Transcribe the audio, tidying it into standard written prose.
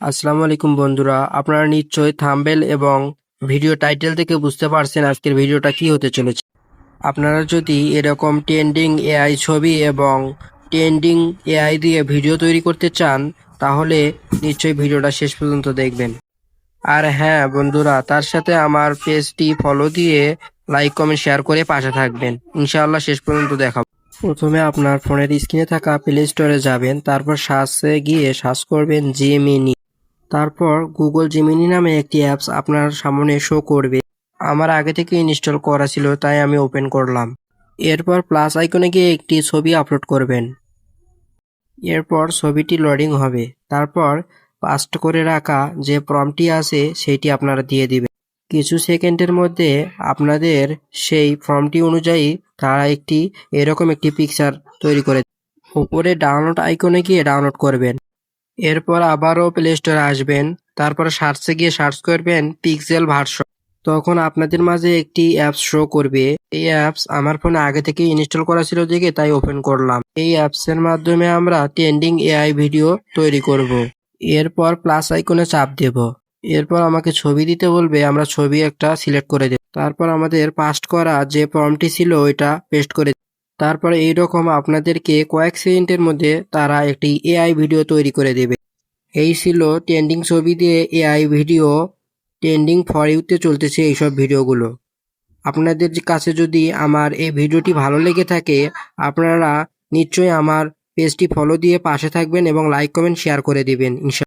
আসসালামু আলাইকুম বন্ধুরা, আপনারা নিশ্চয়ই থাম্বনেল এবং ভিডিও টাইটেল থেকে বুঝতে পারছেন আজকের ভিডিওটা কি হতে চলেছে। আপনারা যদি এরকম ট্রেন্ডিং এআই ছবি এবং ট্রেন্ডিং এআই দিয়ে ভিডিও তৈরি করতে চান তাহলে নিশ্চয়ই ভিডিওটা শেষ পর্যন্ত দেখবেন। আর হ্যাঁ বন্ধুরা, তার সাথে আমার পেজটি ফলো দিয়ে লাইক কমেন্ট শেয়ার করে পাশে থাকবেন। ইনশাআল্লাহ শেষ পর্যন্ত দেখাবো। প্রথমে আপনার ফোনের স্ক্রিনে থাকা প্লে স্টোরে যাবেন, তারপর সার্চে গিয়ে সার্চ করবেন জিমিনি। তারপর গুগল জিমিনি নামে একটি অ্যাপস আপনার সামনে শো করবে। আমার আগে থেকে ইনস্টল করা ছিল তাই আমি ওপেন করলাম। এরপর প্লাস আইকনে গিয়ে একটি ছবি আপলোড করবেন। এরপর ছবিটি লোডিং হবে। তারপর পাস্ট করে রাখা যে প্রম্পটটি আছে সেইটি আপনারা দিয়ে দিবেন। কিছু সেকেন্ডের মধ্যে আপনাদের সেই ফর্মটি অনুযায়ী তারা এরকম একটি পিকচার তৈরি করে উপরে ডাউনলোড আইকনে গিয়ে ডাউনলোড করবেন। এরপর আবারও প্লে স্টোরে আসবেন, তারপর সার্চে গিয়ে সার্চ করবেন পিক্সেল ভার্সন। তখন আপনাদের মাঝে একটি অ্যাপস শো করবে। এই অ্যাপস আমার ফোনে আগে থেকে ইনস্টল করা ছিল দেখে তাই ওপেন করলাম। এই অ্যাপসের মাধ্যমে আমরা ট্রেন্ডিং এআই ভিডিও তৈরি করব। এরপর প্লাস আইকনে চাপ দেব। এরপর আমাকে ছবি দিতে বলবে, আমরা ছবি একটা সিলেক্ট করে দেব। তারপর আমাদের পাস্ট করা যে ফর্মটি ছিল ওইটা পেস্ট করে। তারপরে এইরকম আপনাদেরকে কয়েক সেকেন্ডের মধ্যে তারা একটি এআই ভিডিও তৈরি করে দেবে। এই ছিল ট্রেন্ডিং ছবি দিয়ে এআই ভিডিও। ট্রেন্ডিং ফর ইউতে চলতেছে এইসব ভিডিওগুলো। আপনাদের কাছে যদি আমার এই ভিডিওটি ভালো লেগে থাকে আপনারা নিশ্চয়ই আমার পেজটি ফলো দিয়ে পাশে থাকবেন এবং লাইক কমেন্ট শেয়ার করে দিবেন।